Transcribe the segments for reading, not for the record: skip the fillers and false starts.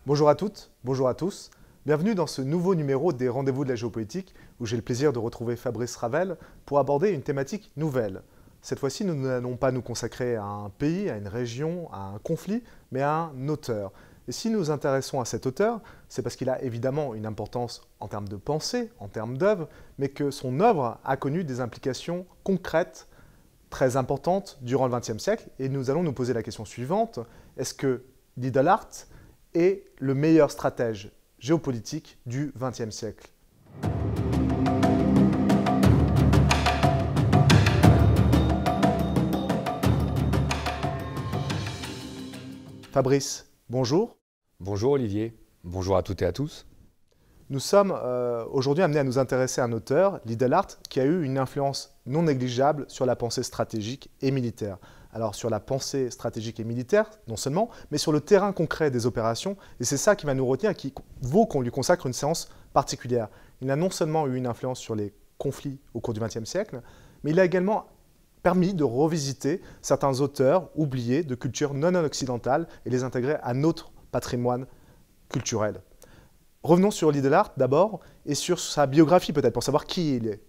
Bonjour à toutes, bonjour à tous. Bienvenue dans ce nouveau numéro des Rendez-vous de la géopolitique où j'ai le plaisir de retrouver Fabrice Ravel pour aborder une thématique nouvelle. Cette fois-ci, nous n'allons pas nous consacrer à un pays, à une région, à un conflit, mais à un auteur. Et si nous nous intéressons à cet auteur, c'est parce qu'il a évidemment une importance en termes de pensée, en termes d'œuvre, mais que son œuvre a connu des implications concrètes très importantes durant le XXe siècle. Et nous allons nous poser la question suivante, est-ce que Lidl est le meilleur stratège géopolitique du XXe siècle? Fabrice, bonjour. Bonjour Olivier, bonjour à toutes et à tous. Nous sommes aujourd'hui amenés à nous intéresser à un auteur, Lidl qui a eu une influence non négligeable sur la pensée stratégique et militaire. Alors sur la pensée stratégique et militaire, non seulement, mais sur le terrain concret des opérations, et c'est ça qui va nous retenir et qui vaut qu'on lui consacre une séance particulière. Il a non seulement eu une influence sur les conflits au cours du XXe siècle, mais il a également permis de revisiter certains auteurs oubliés de culture non occidentale et les intégrer à notre patrimoine culturel. Revenons sur Lidl d'abord et sur sa biographie peut-être pour savoir qui il est.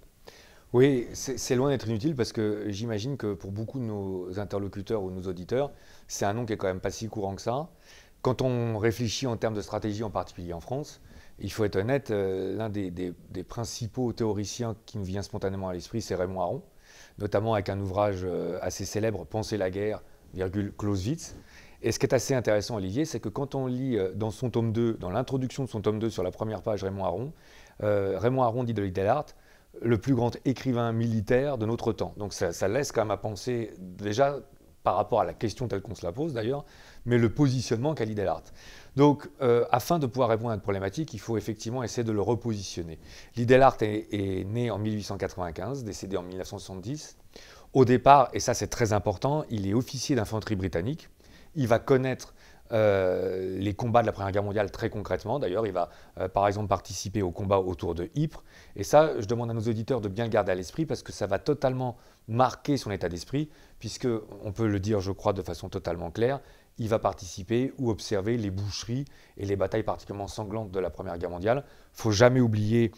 Oui, c'est loin d'être inutile parce que j'imagine que pour beaucoup de nos interlocuteurs ou de nos auditeurs, c'est un nom qui est quand même pas si courant que ça. Quand on réfléchit en termes de stratégie, en particulier en France, il faut être honnête, l'un des principaux théoriciens qui nous vient spontanément à l'esprit, c'est Raymond Aron, notamment avec un ouvrage assez célèbre, Penser la guerre, Clausewitz. Et ce qui est assez intéressant, Olivier, c'est que quand on lit dans son tome 2, dans l'introduction de son tome 2, sur la première page, Raymond Aron dit de Lidl le plus grand écrivain militaire de notre temps. Donc ça laisse quand même à penser, déjà par rapport à la question telle qu'on se la pose d'ailleurs, mais le positionnement qu'a Lidl. Donc afin de pouvoir répondre à cette problématique, il faut effectivement essayer de le repositionner. Lidl est né en 1895, décédé en 1970. Au départ, et ça c'est très important, il est officier d'infanterie britannique. Il va connaître les combats de la Première Guerre mondiale très concrètement. D'ailleurs, il va par exemple participer au combat autour de Ypres. Et ça, je demande à nos auditeurs de bien le garder à l'esprit parce que ça va totalement marquer son état d'esprit, puisque, on peut le dire, je crois, de façon totalement claire, il va participer ou observer les boucheries et les batailles particulièrement sanglantes de la Première Guerre mondiale. Il ne faut jamais oublier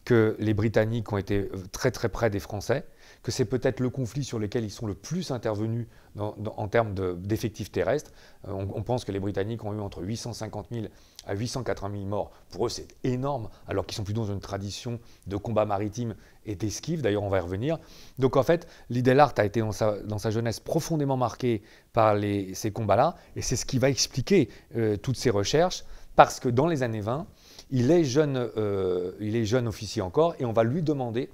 que les Britanniques ont été très très près des Français, que c'est peut-être le conflit sur lequel ils sont le plus intervenus en termes d'effectifs terrestres. On pense que les Britanniques ont eu entre 850 000 à 880 000 morts. Pour eux, c'est énorme, alors qu'ils sont plus dans une tradition de combat maritime et d'esquive. D'ailleurs, on va y revenir. Donc en fait, Lidl a été dans sa jeunesse profondément marqué par ces combats-là, et c'est ce qui va expliquer toutes ces recherches, parce que dans les années 20, il est jeune officier encore, et on va lui demander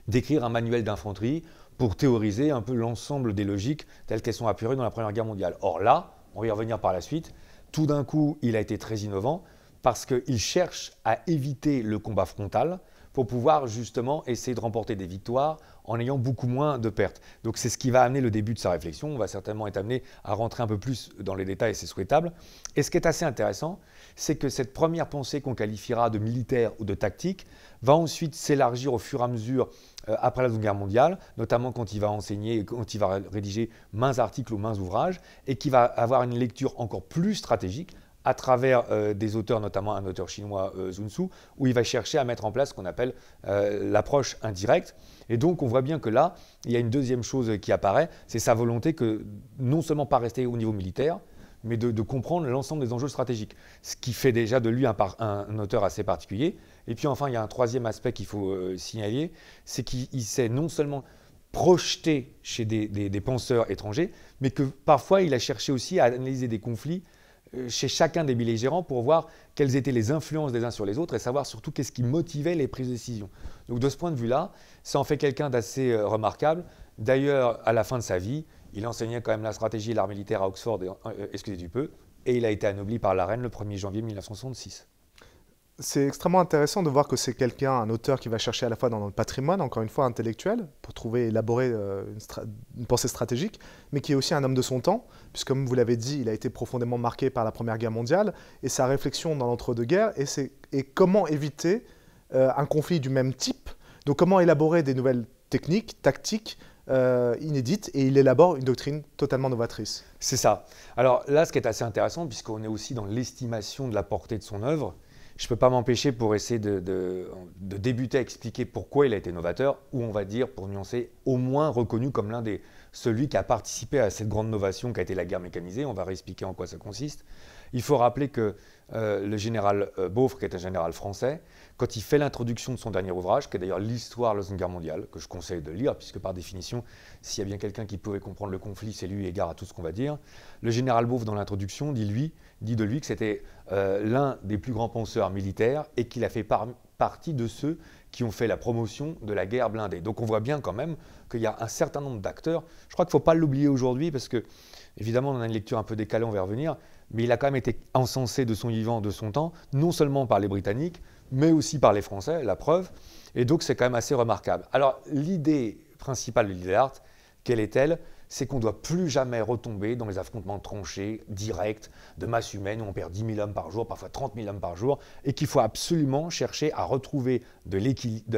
d'écrire un manuel d'infanterie pour théoriser un peu l'ensemble des logiques telles qu'elles sont apparues dans la Première Guerre mondiale. Or là, on va y revenir par la suite, tout d'un coup, il a été très innovant parce qu'il cherche à éviter le combat frontal pour pouvoir justement essayer de remporter des victoires en ayant beaucoup moins de pertes. Donc c'est ce qui va amener le début de sa réflexion. On va certainement être amené à rentrer un peu plus dans les détails et c'est souhaitable. Et ce qui est assez intéressant, c'est que cette première pensée qu'on qualifiera de militaire ou de tactique va ensuite s'élargir au fur et à mesure après la Seconde Guerre mondiale, notamment quand il va enseigner, quand il va rédiger maints articles ou maints ouvrages, et qui va avoir une lecture encore plus stratégique à travers des auteurs, notamment un auteur chinois, Sun Tzu, où il va chercher à mettre en place ce qu'on appelle l'approche indirecte. Et donc on voit bien que là, il y a une deuxième chose qui apparaît, c'est sa volonté que non seulement pas rester au niveau militaire, mais de comprendre l'ensemble des enjeux stratégiques, ce qui fait déjà de lui un auteur assez particulier. Et puis enfin, il y a un troisième aspect qu'il faut signaler, c'est qu'il s'est non seulement projeté chez des penseurs étrangers, mais que parfois il a cherché aussi à analyser des conflits chez chacun des belligérants pour voir quelles étaient les influences des uns sur les autres et savoir surtout qu'est-ce qui motivait les prises de décision. Donc de ce point de vue-là, ça en fait quelqu'un d'assez remarquable. D'ailleurs, à la fin de sa vie, il enseignait quand même la stratégie et l'art militaire à Oxford, excusez du peu, et il a été anobli par la reine le 1er janvier 1966. C'est extrêmement intéressant de voir que c'est quelqu'un, un auteur qui va chercher à la fois dans le patrimoine, encore une fois intellectuel, pour trouver, élaborer une pensée stratégique, mais qui est aussi un homme de son temps, puisque comme vous l'avez dit, il a été profondément marqué par la Première Guerre mondiale, et sa réflexion dans l'entre-deux-guerres, et comment éviter un conflit du même type, donc comment élaborer des nouvelles techniques, tactiques, inédite et il élabore une doctrine totalement novatrice. C'est ça. Alors là, ce qui est assez intéressant, puisqu'on est aussi dans l'estimation de la portée de son œuvre, je ne peux pas m'empêcher pour essayer de débuter à expliquer pourquoi il a été novateur, ou on va dire, pour nuancer, au moins reconnu comme celui qui a participé à cette grande novation qu'a été la guerre mécanisée. On va réexpliquer en quoi ça consiste. Il faut rappeler que le général Beaufre, qui est un général français, quand il fait l'introduction de son dernier ouvrage, qui est d'ailleurs l'histoire de la Seconde Guerre mondiale, que je conseille de lire, puisque par définition, s'il y a bien quelqu'un qui pouvait comprendre le conflit, c'est lui, égard à tout ce qu'on va dire. Le général Beaufre, dans l'introduction, dit de lui que c'était l'un des plus grands penseurs militaires et qu'il a fait partie de ceux qui ont fait la promotion de la guerre blindée. Donc on voit bien quand même qu'il y a un certain nombre d'acteurs. Je crois qu'il ne faut pas l'oublier aujourd'hui parce que, évidemment, on a une lecture un peu décalée, on va y revenir, mais il a quand même été encensé de son vivant, de son temps, non seulement par les Britanniques, mais aussi par les Français, la preuve. Et donc c'est quand même assez remarquable. Alors l'idée principale de l'Idealart, quelle est-elle? C'est qu'on ne doit plus jamais retomber dans les affrontements tranchés, directs, de masse humaine, où on perd 10 000 hommes par jour, parfois 30 000 hommes par jour, et qu'il faut absolument chercher à retrouver de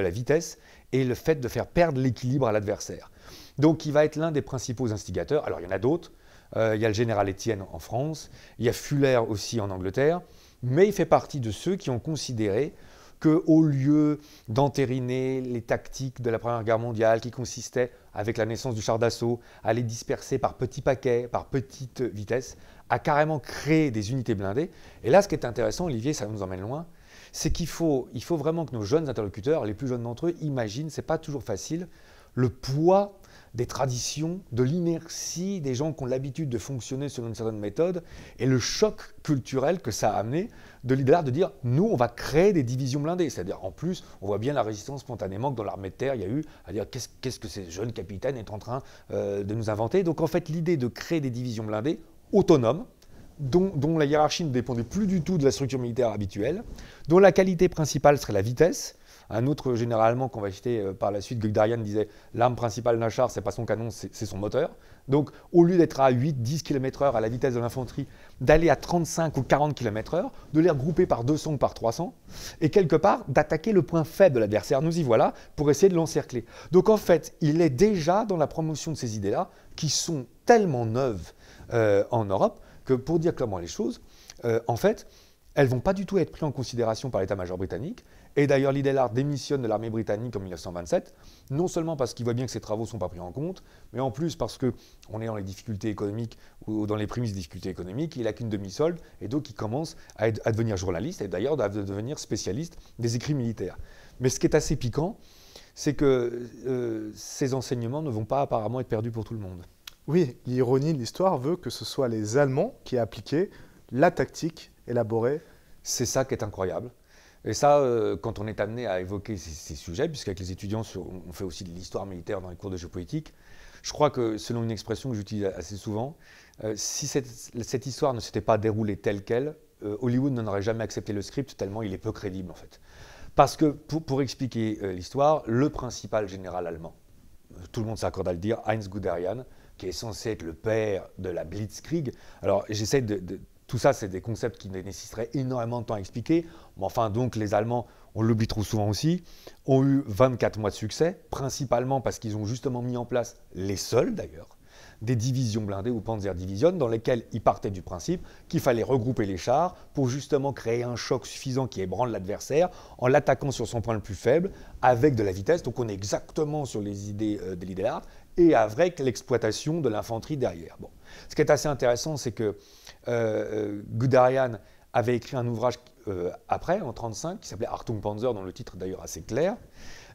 la vitesse et le fait de faire perdre l'équilibre à l'adversaire. Donc il va être l'un des principaux instigateurs. Alors il y en a d'autres. Il y a le général Étienne en France, il y a Fuller aussi en Angleterre, mais il fait partie de ceux qui ont considéré qu'au lieu d'entériner les tactiques de la Première Guerre mondiale qui consistaient, avec la naissance du char d'assaut, à les disperser par petits paquets, par petite vitesse, à carrément créer des unités blindées. Et là, ce qui est intéressant, Olivier, ça nous emmène loin, c'est qu'il faut vraiment que nos jeunes interlocuteurs, les plus jeunes d'entre eux, imaginent, c'est pas toujours facile, le poids des traditions, de l'inertie des gens qui ont l'habitude de fonctionner selon une certaine méthode et le choc culturel que ça a amené de l'Idealart de dire nous on va créer des divisions blindées. C'est-à-dire en plus on voit bien la résistance spontanément que dans l'armée de terre il y a eu à dire qu'est-ce que ces jeunes capitaines est en train de nous inventer. Donc en fait l'idée de créer des divisions blindées autonomes dont la hiérarchie ne dépendait plus du tout de la structure militaire habituelle, dont la qualité principale serait la vitesse. Un autre général allemand qu'on va citer par la suite, Guderian, disait « l'arme principale d'un char, ce n'est pas son canon, c'est son moteur ». Donc, au lieu d'être à 8-10 km/h à la vitesse de l'infanterie, d'aller à 35 ou 40 km/h, de les regrouper par 200 ou par 300, et quelque part, d'attaquer le point faible de l'adversaire. Nous y voilà, pour essayer de l'encercler. Donc, en fait, il est déjà dans la promotion de ces idées-là, qui sont tellement neuves en Europe, que pour dire clairement les choses, en fait, elles ne vont pas du tout être prises en considération par l'état-major britannique. Et d'ailleurs, l'Idealart démissionne de l'armée britannique en 1927, non seulement parce qu'il voit bien que ses travaux ne sont pas pris en compte, mais en plus parce qu'on est dans les difficultés économiques ou dans les prémices des difficultés économiques, il n'a qu'une demi-solde, et donc il commence à devenir journaliste et d'ailleurs à devenir spécialiste des écrits militaires. Mais ce qui est assez piquant, c'est que ces enseignements ne vont pas apparemment être perdus pour tout le monde. Oui, l'ironie de l'histoire veut que ce soit les Allemands qui aient appliqué la tactique élaborée. C'est ça qui est incroyable. Et ça, quand on est amené à évoquer ces sujets, puisqu'avec les étudiants, on fait aussi de l'histoire militaire dans les cours de géopolitique, je crois que, selon une expression que j'utilise assez souvent, si cette histoire ne s'était pas déroulée telle qu'elle, Hollywood n'en aurait jamais accepté le script, tellement il est peu crédible en fait. Parce que, pour expliquer l'histoire, le principal général allemand, tout le monde s'accorde à le dire, Heinz Guderian, qui est censé être le père de la Blitzkrieg. Alors j'essaie tout ça, c'est des concepts qui nécessiteraient énormément de temps à expliquer. Mais enfin, donc, les Allemands, on l'oublie trop souvent aussi, ont eu 24 mois de succès, principalement parce qu'ils ont justement mis en place, les seuls d'ailleurs, des divisions blindées ou Panzerdivision, dans lesquelles ils partaient du principe qu'il fallait regrouper les chars pour justement créer un choc suffisant qui ébranle l'adversaire en l'attaquant sur son point le plus faible avec de la vitesse. Donc on est exactement sur les idées de l'Idealart et avec l'exploitation de l'infanterie derrière. Bon. Ce qui est assez intéressant, c'est que Guderian avait écrit un ouvrage après, en 1935, qui s'appelait Achtung Panzer, dont le titre est d'ailleurs assez clair.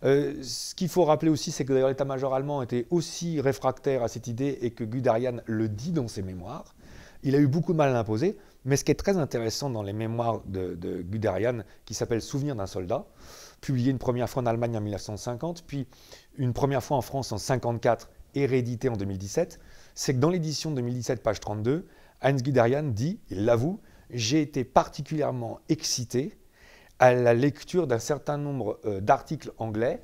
Ce qu'il faut rappeler aussi, c'est que d'ailleurs l'état-major allemand était aussi réfractaire à cette idée et que Guderian le dit dans ses mémoires. Il a eu beaucoup de mal à l'imposer, mais ce qui est très intéressant dans les mémoires de Guderian, qui s'appelle Souvenir d'un soldat, publié une première fois en Allemagne en 1950, puis une première fois en France en 1954 et réédité en 2017, c'est que dans l'édition 2017, page 32, Heinz Guderian dit, il l'avoue, j'ai été particulièrement excité à la lecture d'un certain nombre d'articles anglais,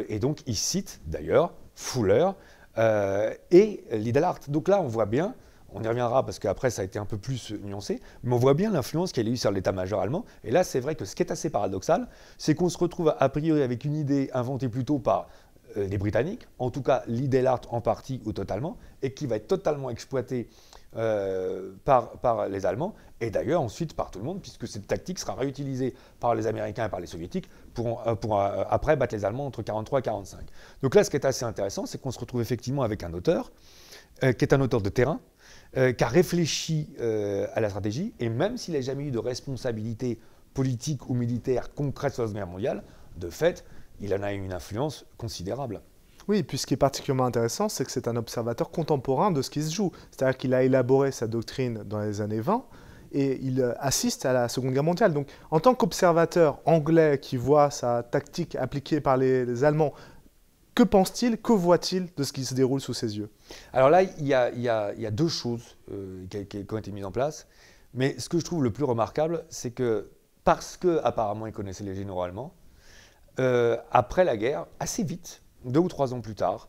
et donc il cite d'ailleurs Fuller et l'Idealart. Donc là, on voit bien, on y reviendra parce qu'après ça a été un peu plus nuancé, mais on voit bien l'influence qu'elle a eue sur l'état-major allemand. Et là, c'est vrai que ce qui est assez paradoxal, c'est qu'on se retrouve a priori avec une idée inventée plutôt par les Britanniques, en tout cas l'idée l'art en partie ou totalement, et qui va être totalement exploité par les Allemands, et d'ailleurs ensuite par tout le monde, puisque cette tactique sera réutilisée par les Américains et par les Soviétiques pour après battre les Allemands entre 1943 et 1945. Donc là, ce qui est assez intéressant, c'est qu'on se retrouve effectivement avec un auteur, qui est un auteur de terrain, qui a réfléchi à la stratégie, et même s'il n'a jamais eu de responsabilité politique ou militaire concrète sur la Seconde Guerre mondiale, de fait, il en a eu une influence considérable. Oui, et puis ce qui est particulièrement intéressant, c'est que c'est un observateur contemporain de ce qui se joue. C'est-à-dire qu'il a élaboré sa doctrine dans les années 20 et il assiste à la Seconde Guerre mondiale. Donc, en tant qu'observateur anglais qui voit sa tactique appliquée par les Allemands, que pense-t-il, que voit-il de ce qui se déroule sous ses yeux? Alors là, il y a deux choses qui ont été mises en place. Mais ce que je trouve le plus remarquable, c'est que parce qu'apparemment il connaissait les généraux allemands, après la guerre, assez vite, 2 ou 3 ans plus tard,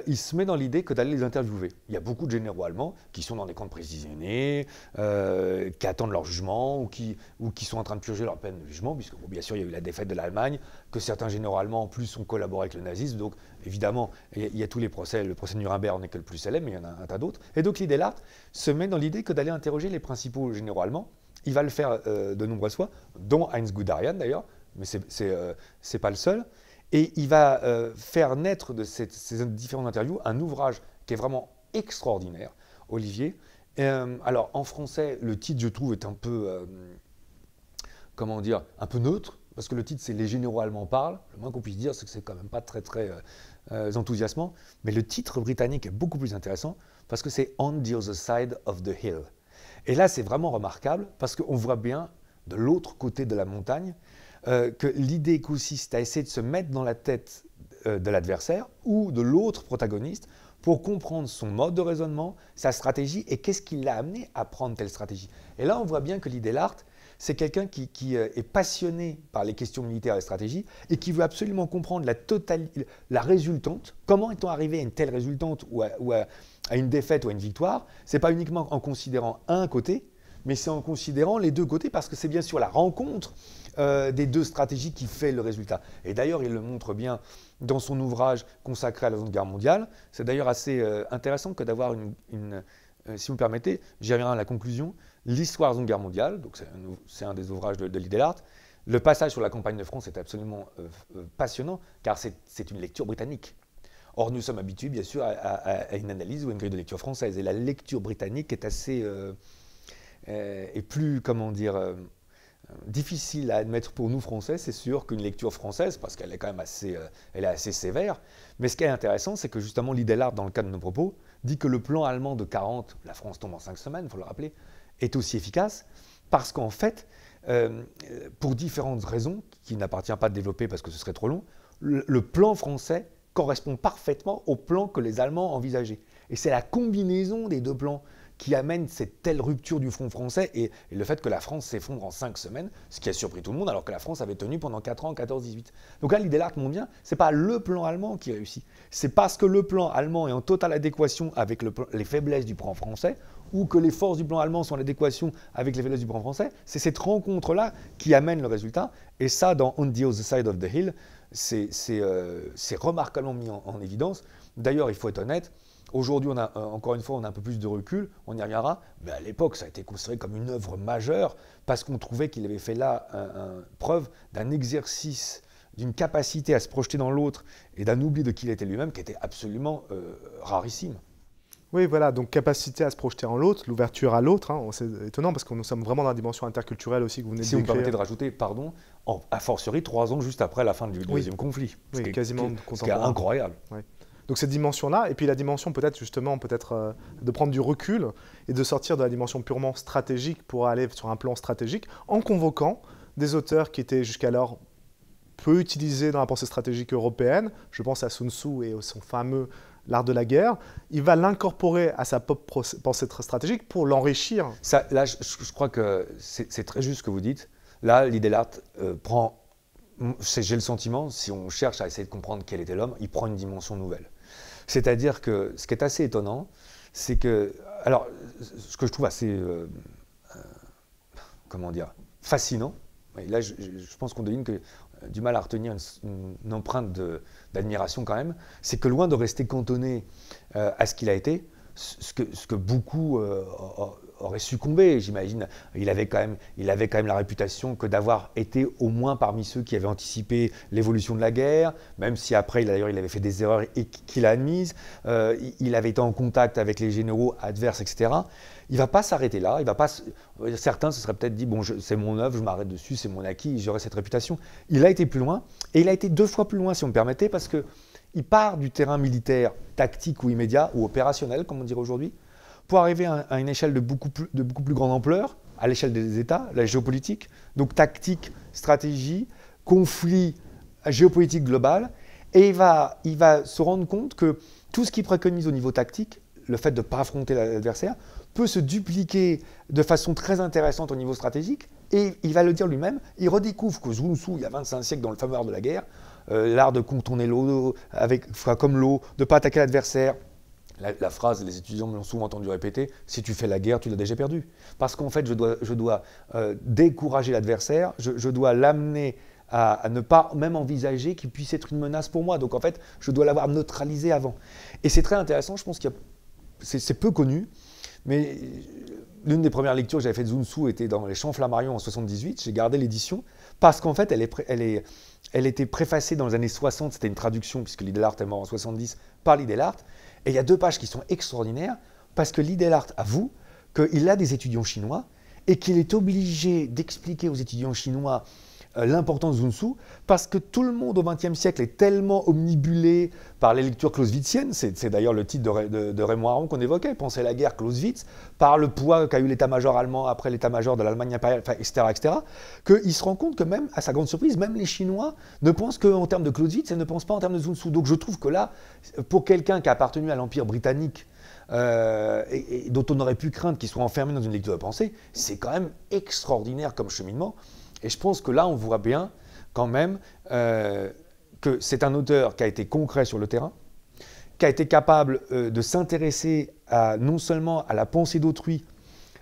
il se met dans l'idée que d'aller les interviewer. Il y a beaucoup de généraux allemands qui sont dans des camps de prisonniers, qui attendent leur jugement ou qui sont en train de purger leur peine de jugement, puisque bon, bien sûr il y a eu la défaite de l'Allemagne, que certains généraux allemands en plus ont collaboré avec le nazisme. Donc évidemment, il y a tous les procès, le procès de Nuremberg n'est que le plus célèbre, mais il y en a un tas d'autres. Et donc l'idée là se met dans l'idée que d'aller interroger les principaux généraux allemands. Il va le faire de nombreuses fois, dont Heinz Guderian d'ailleurs, mais c'est pas le seul. Et il va faire naître de ces différentes interviews un ouvrage qui est vraiment extraordinaire, Olivier. Alors en français, le titre, je trouve, est un peu, comment dire, un peu neutre, parce que le titre, c'est Les généraux allemands parlent. Le moins qu'on puisse dire, c'est que c'est quand même pas très enthousiasmant. Mais le titre britannique est beaucoup plus intéressant, parce que c'est On the Other Side of the Hill. Et là, c'est vraiment remarquable, parce qu'on voit bien, de l'autre côté de la montagne, que l'idée consiste à essayer de se mettre dans la tête de l'adversaire ou de l'autre protagoniste pour comprendre son mode de raisonnement, sa stratégie et qu'est-ce qui l'a amené à prendre telle stratégie. Et là, on voit bien que l'idée l'art, c'est quelqu'un qui est passionné par les questions militaires et stratégie et qui veut absolument comprendre la résultante. Comment est-on arrivé à une telle résultante ou à une défaite ou à une victoire? Ce n'est pas uniquement en considérant un côté, mais c'est en considérant les deux côtés parce que c'est bien sûr la rencontre des deux stratégies qui fait le résultat. Et d'ailleurs, il le montre bien dans son ouvrage consacré à la Seconde Guerre mondiale. C'est d'ailleurs assez intéressant que d'avoir si vous me permettez, j'y reviendrai à la conclusion, l'histoire de la Seconde Guerre mondiale, donc c'est un des ouvrages de l'idée l'art. Le passage sur la campagne de France est absolument passionnant, car c'est une lecture britannique. Or, nous sommes habitués, bien sûr, à une analyse ou à une grille de lecture française. Et la lecture britannique est assez... est plus, comment dire... difficile à admettre pour nous Français, c'est sûr, qu'une lecture française, parce qu'elle est quand même elle est assez sévère. Mais ce qui est intéressant, c'est que justement l'idée l'art, dans le cadre de nos propos, dit que le plan allemand de 40, la France tombe en 5 semaines, il faut le rappeler, est aussi efficace, parce qu'en fait, pour différentes raisons, qui n'appartient pas de développer parce que ce serait trop long, le plan français correspond parfaitement au plan que les Allemands envisageaient. Et c'est la combinaison des deux plans qui amène cette telle rupture du front français et le fait que la France s'effondre en 5 semaines, ce qui a surpris tout le monde, alors que la France avait tenu pendant 4 ans, 14-18. Donc là, l'idée l'art montre bien, ce n'est pas le plan allemand qui réussit, c'est parce que le plan allemand est en totale adéquation avec les faiblesses du plan français, ou que les forces du plan allemand sont en adéquation avec les faiblesses du plan français, c'est cette rencontre-là qui amène le résultat. Et ça, dans On the Other Side of the Hill, c'est remarquablement mis en évidence. D'ailleurs, il faut être honnête, aujourd'hui, encore une fois, on a un peu plus de recul, on y reviendra, mais à l'époque, ça a été considéré comme une œuvre majeure parce qu'on trouvait qu'il avait fait là preuve d'un exercice, d'une capacité à se projeter dans l'autre et d'un oubli de qui il était lui-même qui était absolument rarissime. Oui, voilà, donc capacité à se projeter en l'autre, l'ouverture à l'autre, hein, c'est étonnant parce que nous sommes vraiment dans la dimension interculturelle aussi que vous venez de décrire. Si vous me permettez de rajouter, pardon, a fortiori 3 ans juste après la fin du deuxième conflit. Oui, quasiment contemporain. Ce qui est incroyable. Oui. Donc cette dimension-là, et puis la dimension peut-être justement de prendre du recul et de sortir de la dimension purement stratégique pour aller sur un plan stratégique en convoquant des auteurs qui étaient jusqu'alors peu utilisés dans la pensée stratégique européenne. Je pense à Sun Tzu et à son fameux L'art de la guerre. Il va l'incorporer à sa propre pensée stratégique pour l'enrichir. Là, je crois que c'est très juste ce que vous dites. Là, l'idée l'art prend, j'ai le sentiment, si on cherche à essayer de comprendre quel était l'homme, il prend une dimension nouvelle. C'est-à-dire que ce qui est assez étonnant, c'est que, alors, ce que je trouve assez, comment dire, fascinant, et là je pense qu'on devine que du mal à retenir une empreinte d'admiration quand même, c'est que loin de rester cantonné à ce qu'il a été, ce que beaucoup auraient succombé, j'imagine. Il avait quand même la réputation que d'avoir été au moins parmi ceux qui avaient anticipé l'évolution de la guerre, même si après, d'ailleurs, il avait fait des erreurs et qu'il a admises. Il avait été en contact avec les généraux adverses, etc. Il ne va pas s'arrêter là. Certains se seraient peut-être dit, bon, c'est mon œuvre, je m'arrête dessus, c'est mon acquis, j'aurai cette réputation. Il a été plus loin, et il a été 2 fois plus loin, si on me permettait, parce qu'il part du terrain militaire, tactique ou immédiat, ou opérationnel, comme on dirait aujourd'hui, pour arriver à une échelle de beaucoup plus grande ampleur, à l'échelle des États, la géopolitique, donc tactique, stratégie, conflit géopolitique global, et il va se rendre compte que tout ce qu'il préconise au niveau tactique, le fait de ne pas affronter l'adversaire, peut se dupliquer de façon très intéressante au niveau stratégique, et il va le dire lui-même, il redécouvre que Sun Tzu, il y a 25 siècles, dans le fameux art de la guerre, l'art de contourner l'eau, comme l'eau, de ne pas attaquer l'adversaire. La phrase, les étudiants me l'ont souvent entendu répéter, si tu fais la guerre, tu l'as déjà perdue. Parce qu'en fait, je dois décourager l'adversaire, je dois l'amener à ne pas même envisager qu'il puisse être une menace pour moi. Donc en fait, je dois l'avoir neutralisé avant. Et c'est très intéressant, je pense que c'est peu connu, mais l'une des premières lectures que j'avais faites de Sun Tzu était dans Les Champs Flammarions en 78. J'ai gardé l'édition parce qu'en fait, elle était préfacée dans les années 60, c'était une traduction puisque Lee Delhart est mort en 70 par Lee Delhart. Et il y a 2 pages qui sont extraordinaires parce que Lee Delhart avoue qu'il a des étudiants chinois et qu'il est obligé d'expliquer aux étudiants chinois l'importance de Sun Tzu parce que tout le monde au XXe siècle est tellement omnibulé par les lectures clausewitziennes, c'est d'ailleurs le titre de Raymond Aron qu'on évoquait, Penser la guerre, Clausewitz, par le poids qu'a eu l'état-major allemand après l'état-major de l'Allemagne impériale, etc., qu'il se rend compte que même, à sa grande surprise, même les Chinois ne pensent qu'en termes de Clausewitz et ne pensent pas en termes de Sun Tzu. Donc je trouve que là, pour quelqu'un qui a appartenu à l'Empire britannique, et dont on aurait pu craindre qu'il soit enfermé dans une lecture de pensée, c'est quand même extraordinaire comme cheminement. Et je pense que là, on voit bien quand même que c'est un auteur qui a été concret sur le terrain, qui a été capable de s'intéresser non seulement à la pensée d'autrui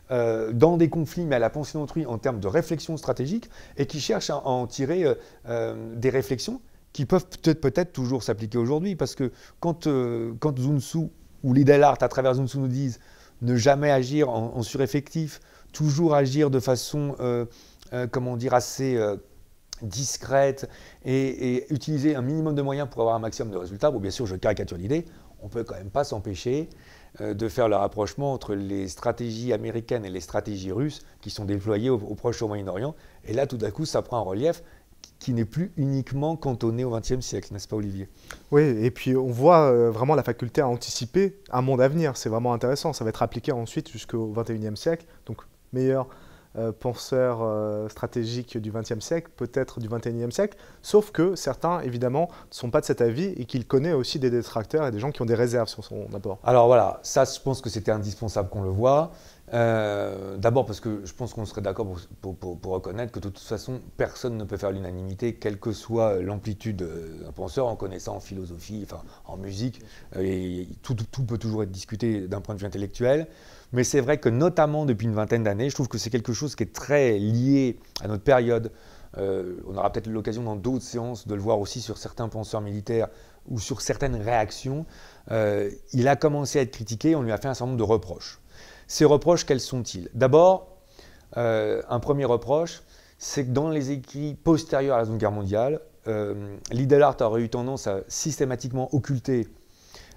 dans des conflits, mais à la pensée d'autrui en termes de réflexion stratégique, et qui cherche à en tirer des réflexions qui peuvent peut-être toujours s'appliquer aujourd'hui. Parce que quand Sun Tzu ou Lee Delhart, à travers Sun Tzu, nous disent ne jamais agir en sureffectif, toujours agir de façon assez discrète et utiliser un minimum de moyens pour avoir un maximum de résultats. Bon, bien sûr, je caricature l'idée, on ne peut quand même pas s'empêcher de faire le rapprochement entre les stratégies américaines et les stratégies russes qui sont déployées au Proche et au Moyen-Orient. Et là, tout d'un coup, ça prend un relief qui n'est plus uniquement cantonné au XXe siècle, n'est-ce pas, Olivier? Oui, et puis on voit vraiment la faculté à anticiper un monde à venir. C'est vraiment intéressant. Ça va être appliqué ensuite jusqu'au XXIe siècle. Donc, meilleur penseur stratégique du XXe siècle, peut-être du XXIe siècle, sauf que certains, évidemment, ne sont pas de cet avis et qu'il connaît aussi des détracteurs et des gens qui ont des réserves sur son apport. Alors voilà, ça, je pense que c'était indispensable qu'on le voie. D'abord parce que je pense qu'on serait d'accord pour reconnaître que de toute façon, personne ne peut faire l'unanimité, quelle que soit l'amplitude d'un penseur, en connaissant en philosophie, enfin, en musique, et tout peut toujours être discuté d'un point de vue intellectuel. Mais c'est vrai que notamment depuis une vingtaine d'années, je trouve que c'est quelque chose qui est très lié à notre période. On aura peut-être l'occasion dans d'autres séances de le voir aussi sur certains penseurs militaires ou sur certaines réactions. Il a commencé à être critiqué, on lui a fait un certain nombre de reproches. Ces reproches, quels sont-ils? D'abord, un premier reproche, c'est que dans les écrits postérieurs à la Seconde Guerre mondiale, Lee Delhart aurait eu tendance à systématiquement occulter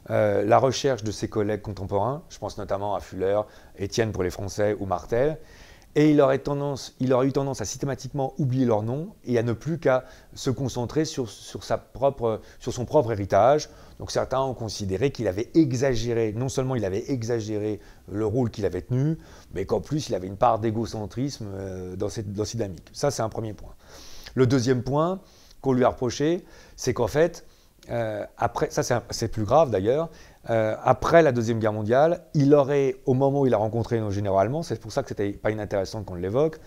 la recherche de ses collègues contemporains, je pense notamment à Fuller, Étienne pour les Français ou Martel, et il aurait eu tendance à systématiquement oublier leur nom et à ne plus qu'à se concentrer sur son propre héritage. Donc certains ont considéré qu'il avait exagéré, non seulement il avait exagéré le rôle qu'il avait tenu, mais qu'en plus il avait une part d'égocentrisme dans cette dynamique. Ça, c'est un premier point. Le deuxième point qu'on lui a reproché, c'est qu'en fait, après, ça c'est plus grave d'ailleurs, après la Deuxième Guerre mondiale, il aurait, au moment où il a rencontré nos généraux allemands, c'est pour ça que c'était pas inintéressant qu'on l'évoque,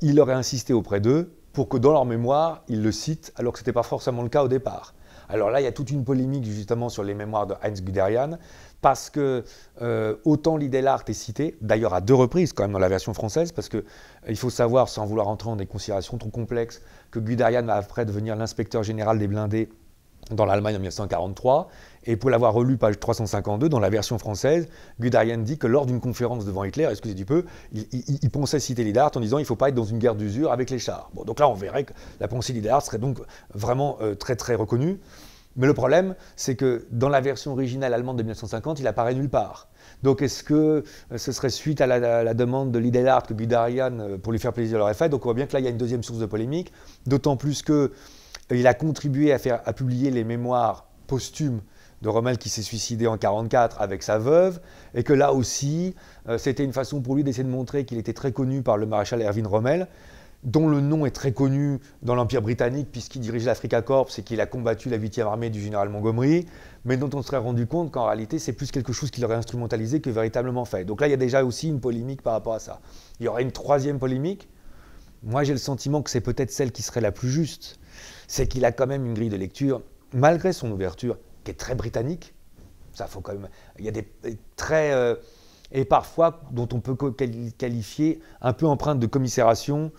il aurait insisté auprès d'eux pour que dans leur mémoire, ils le citent, alors que ce n'était pas forcément le cas au départ. Alors là, il y a toute une polémique justement sur les mémoires de Heinz Guderian, parce que autant l'Idel-Art est cité, d'ailleurs à 2 reprises quand même dans la version française, parce qu'il faut savoir, sans vouloir entrer dans des considérations trop complexes, que Guderian va après devenir l'inspecteur général des blindés dans l'Allemagne en 1943, et pour l'avoir relu page 352 dans la version française, Guderian dit que lors d'une conférence devant Hitler, excusez du peu, il pensait citer l'Idel-Art en disant il ne faut pas être dans une guerre d'usure avec les chars. Bon, donc là on verrait que la pensée de l'Idel-Art serait donc vraiment très très reconnue. Mais le problème, c'est que dans la version originale allemande de 1950, il apparaît nulle part. Donc est-ce que ce serait suite à la demande de l'Idel-Art que Guderian, pour lui faire plaisir, l'aurait fait? Donc on voit bien que là il y a une deuxième source de polémique, d'autant plus qu'il a contribué à publier les mémoires posthumes de Rommel qui s'est suicidé en 1944 avec sa veuve, et que là aussi, c'était une façon pour lui d'essayer de montrer qu'il était très connu par le maréchal Erwin Rommel, dont le nom est très connu dans l'Empire britannique puisqu'il dirige l'Africa Corps et qu'il a combattu la 8e armée du général Montgomery, mais dont on se serait rendu compte qu'en réalité, c'est plus quelque chose qu'il aurait instrumentalisé que véritablement fait. Donc là, il y a déjà aussi une polémique par rapport à ça. Il y aurait une troisième polémique. Moi, j'ai le sentiment que c'est peut-être celle qui serait la plus juste. C'est qu'il a quand même une grille de lecture, malgré son ouverture, qui est très britannique. Ça, faut quand même. Il y a des traits, et parfois, dont on peut qualifier un peu empreinte de commisération,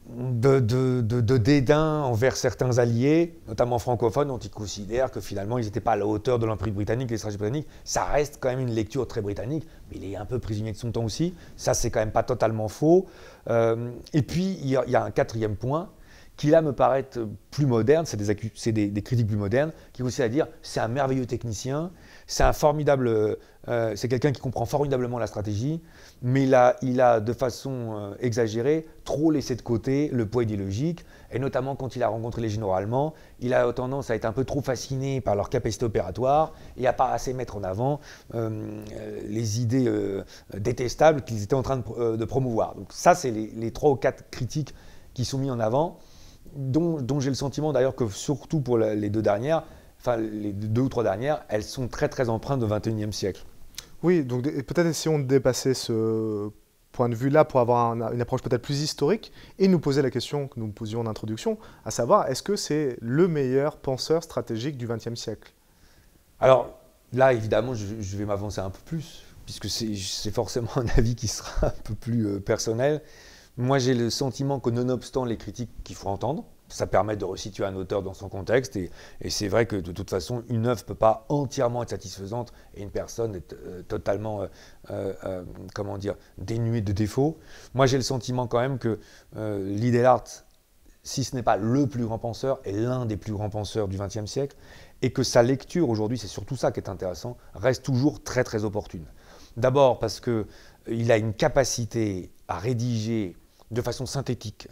de dédain envers certains alliés, notamment francophones, dont ils considèrent que finalement, ils n'étaient pas à la hauteur de l'Empire britannique, des stratégies britanniques. Ça reste quand même une lecture très britannique, mais il est un peu prisonnier de son temps aussi. Ça, c'est quand même pas totalement faux. Et puis, il y a un quatrième point, qui là me paraît plus moderne, c'est des critiques plus modernes, qui consistent à dire c'est un merveilleux technicien, c'est un formidable, c'est quelqu'un qui comprend formidablement la stratégie, mais il a de façon exagérée trop laissé de côté le poids idéologique, et notamment quand il a rencontré les généraux allemands, il a tendance à être un peu trop fasciné par leur capacité opératoire et à pas assez mettre en avant les idées détestables qu'ils étaient en train de promouvoir. Donc ça, c'est les 3 ou 4 critiques qui sont mis en avant, dont j'ai le sentiment d'ailleurs que surtout pour les 2 dernières, enfin les 2 ou 3 dernières, elles sont très très empreintes du XXIe siècle. Oui, donc peut-être essayons de dépasser ce point de vue-là pour avoir une approche peut-être plus historique et nous poser la question que nous posions en introduction, à savoir, est-ce que c'est le meilleur penseur stratégique du XXe siècle? Alors là, évidemment, je vais m'avancer un peu plus, puisque c'est forcément un avis qui sera un peu plus personnel. Moi, j'ai le sentiment que nonobstant les critiques qu'il faut entendre, ça permet de resituer un auteur dans son contexte, et c'est vrai que de toute façon, une œuvre ne peut pas entièrement être satisfaisante, et une personne est totalement, comment dire, dénuée de défauts. Moi, j'ai le sentiment quand même que l'Idel-Art, si ce n'est pas le plus grand penseur, est l'un des plus grands penseurs du XXe siècle, et que sa lecture aujourd'hui, c'est surtout ça qui est intéressant, reste toujours très très opportune. D'abord parce qu'il a une capacité à rédiger de façon synthétique,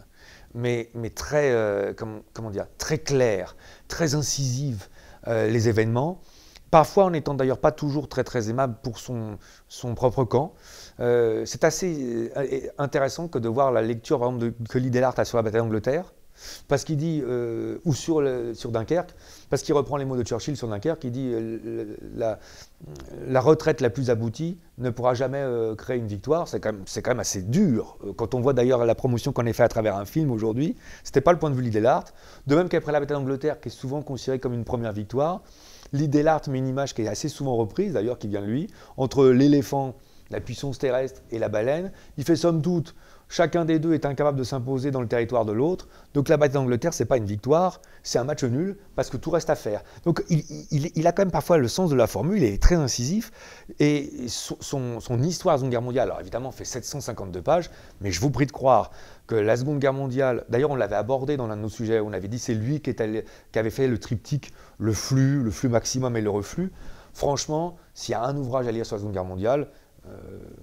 mais très, comment dire, très claire, très incisive les événements, parfois en n'étant d'ailleurs pas toujours très très aimable pour son propre camp. C'est assez intéressant que de voir la lecture par exemple, que l'Idel-Art a sur la bataille d'Angleterre, parce qu'il dit, ou sur Dunkerque, parce qu'il reprend les mots de Churchill sur Dunkerque, il dit la retraite la plus aboutie ne pourra jamais créer une victoire. C'est quand même assez dur. Quand on voit d'ailleurs la promotion qu'on a fait à travers un film aujourd'hui, ce n'était pas le point de vue de l'Idel-Art. De même qu'après la bataille d'Angleterre, qui est souvent considérée comme une première victoire, l'Idel-Art met une image qui est assez souvent reprise, d'ailleurs, qui vient de lui, entre l'éléphant, la puissance terrestre et la baleine. Il fait somme toute, chacun des deux est incapable de s'imposer dans le territoire de l'autre. Donc la bataille d'Angleterre, ce n'est pas une victoire, c'est un match nul, parce que tout reste à faire. Donc il a quand même parfois le sens de la formule, il est très incisif, et son histoire de la Seconde Guerre mondiale, alors évidemment, fait 752 pages, mais je vous prie de croire que la Seconde Guerre mondiale, d'ailleurs on l'avait abordé dans l'un de nos sujets, on avait dit c'est lui qui avait fait le triptyque, le flux maximum et le reflux. Franchement, s'il y a un ouvrage à lire sur la Seconde Guerre mondiale,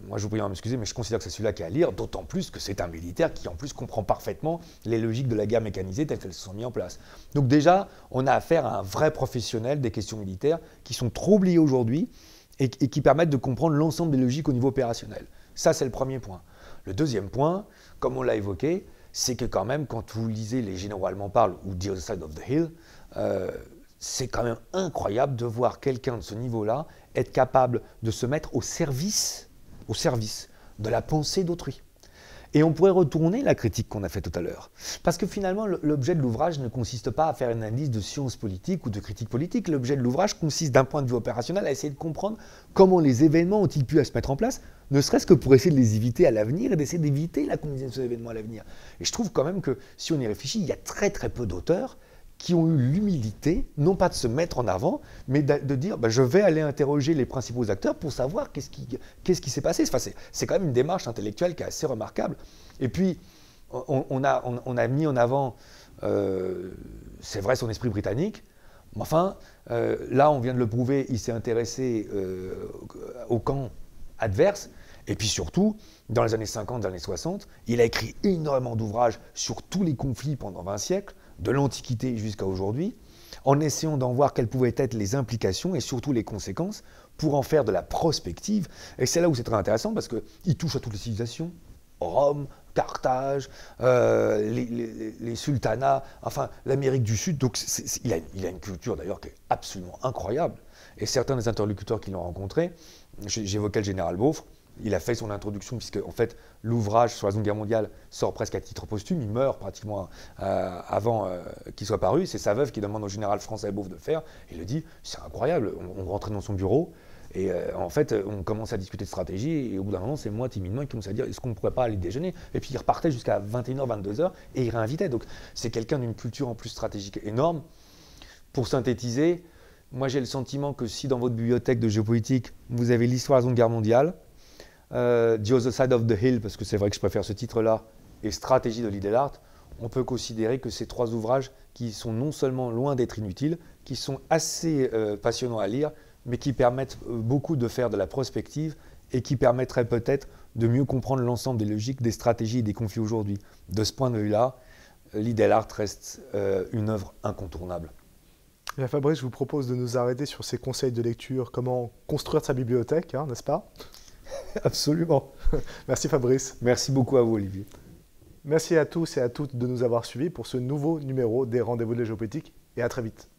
moi je vous prie de m'excuser, mais je considère que c'est celui-là qui est à lire, d'autant plus que c'est un militaire qui en plus comprend parfaitement les logiques de la guerre mécanisée telles qu'elles se sont mises en place. Donc déjà, on a affaire à un vrai professionnel des questions militaires qui sont trop oubliées aujourd'hui et qui permettent de comprendre l'ensemble des logiques au niveau opérationnel. Ça, c'est le premier point. Le deuxième point, comme on l'a évoqué, c'est que quand même, quand vous lisez Les généraux allemands parlent ou The Other Side of the Hill, c'est quand même incroyable de voir quelqu'un de ce niveau-là être capable de se mettre au service de la pensée d'autrui. Et on pourrait retourner la critique qu'on a faite tout à l'heure. Parce que finalement, l'objet de l'ouvrage ne consiste pas à faire une analyse de science politique ou de critique politique. L'objet de l'ouvrage consiste, d'un point de vue opérationnel, à essayer de comprendre comment les événements ont-ils pu se mettre en place, ne serait-ce que pour essayer de les éviter à l'avenir et d'essayer d'éviter la combinaison de ces événements à l'avenir. Et je trouve quand même que, si on y réfléchit, il y a très très peu d'auteurs qui ont eu l'humilité, non pas de se mettre en avant, mais de dire je vais aller interroger les principaux acteurs pour savoir qu'est-ce qui s'est passé. Enfin, c'est quand même une démarche intellectuelle qui est assez remarquable. Et puis, on a mis en avant, c'est vrai, son esprit britannique, mais enfin, là, on vient de le prouver, il s'est intéressé au camp adverse. Et puis surtout, dans les années 50, dans les années 60, il a écrit énormément d'ouvrages sur tous les conflits pendant 20 siècles, de l'Antiquité jusqu'à aujourd'hui, en essayant d'en voir quelles pouvaient être les implications et surtout les conséquences pour en faire de la prospective. Et c'est là où c'est très intéressant parce qu'il touche à toutes les civilisations, Rome, Carthage, les sultanats, enfin l'Amérique du Sud. Donc il a une culture d'ailleurs qui est absolument incroyable. Et certains des interlocuteurs qui l'ont rencontré, j'évoquais le général Beaufre, il a fait son introduction, puisque en fait, l'ouvrage sur la Seconde Guerre mondiale sort presque à titre posthume, il meurt pratiquement avant qu'il soit paru. C'est sa veuve qui demande au général français Beaufre de le faire. Il le dit, c'est incroyable, on rentrait dans son bureau, et en fait, on commençait à discuter de stratégie, et au bout d'un moment, c'est moi, timidement, qui commençait à dire, est-ce qu'on ne pourrait pas aller déjeuner? Et puis il repartait jusqu'à 21h, 22h, et il réinvitait. Donc c'est quelqu'un d'une culture en plus stratégique énorme. Pour synthétiser, moi j'ai le sentiment que si dans votre bibliothèque de géopolitique, vous avez l'histoire de la Seconde Guerre mondiale, The Other Side of the Hill, parce que c'est vrai que je préfère ce titre-là, et Stratégie de Lidl-Art, on peut considérer que ces trois ouvrages qui sont non seulement loin d'être inutiles, qui sont assez passionnants à lire, mais qui permettent beaucoup de faire de la prospective et qui permettraient peut-être de mieux comprendre l'ensemble des logiques, des stratégies et des conflits aujourd'hui. De ce point de vue-là, Lidl-Art reste une œuvre incontournable. Bien, Fabrice, je vous propose de nous arrêter sur ces conseils de lecture, comment construire sa bibliothèque, n'est-ce pas? Absolument. Merci Fabrice. Merci beaucoup à vous Olivier. Merci à tous et à toutes de nous avoir suivis pour ce nouveau numéro des Rendez-vous de la géopolitique et à très vite.